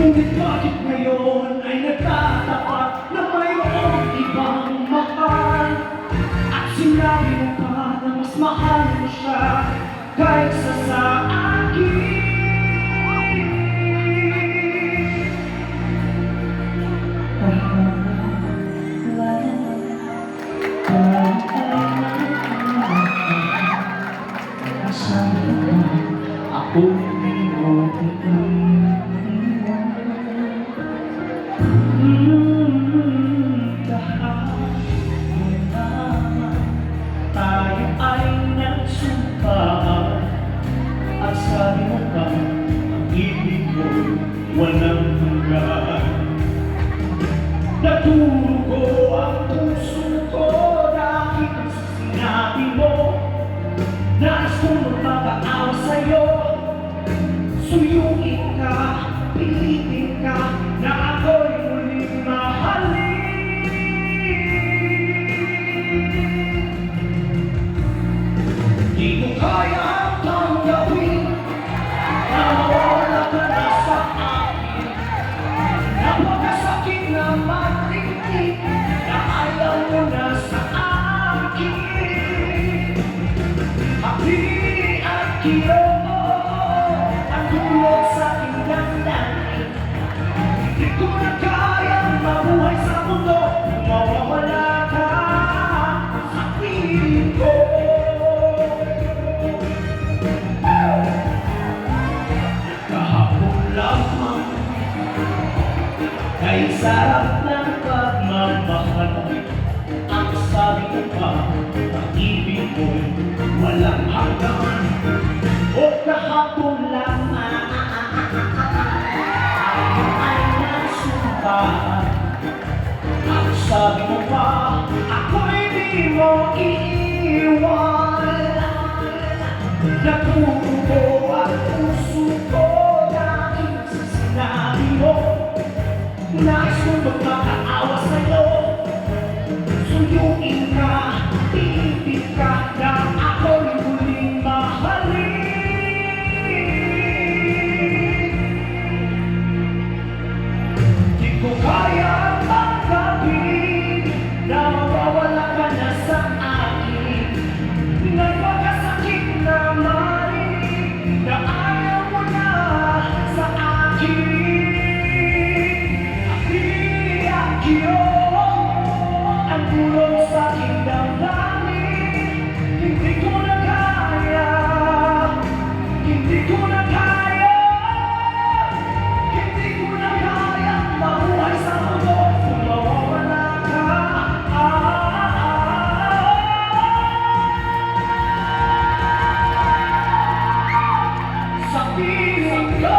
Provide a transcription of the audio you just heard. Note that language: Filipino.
Ngunit bakit ngayon ay nagtatapat na mayroong ibang mahal? At sinabi mo pa na mas mahal mo siya kaysa sa akin. Ako mo tayo ay nagsumpaan at sabi mo pa ang ibig mo walang hanggan. Naturugo ang puso ko dahil sa sinabi mo nais kong magpapaawa sa'yo. Suyuin ka, pilitin ka na ako'y muling mahalin. Di ko kaya ang tanggapin na mawala ka na sa akin. Napakasakit na marinig na ayaw mo na sa akin. Hapili at kiro ang dulot sa aking damdamin. Hindi ko na kayang mabuhay sa mundo kung mawawala ka sa piling ko. Kahapon lamang ay sarap ng pagmamahal. Ang sabi ko pa, ang ibig ko'y walang hanggan. O kahapon lamang ay nagsumpaan. Ang sabi mo pa, ako'y di mo iiwan. Natutuko ang puso ko dahil sa sinabi mo. Nais kong magpapaawa sa'yo. Suyuin ka, pipit ka na ako'y muling mahalin. Di ko kaya tanggapin na mawawala ka na sa akin. Nagpakasakit na marinig na ayaw mo na sa akin. Ang tulong sa aking damdamin, hindi ko na kaya, hindi ko na kaya, hindi ko na kaya mabuhay sa mundo kung mawawala ka. Sa piling ko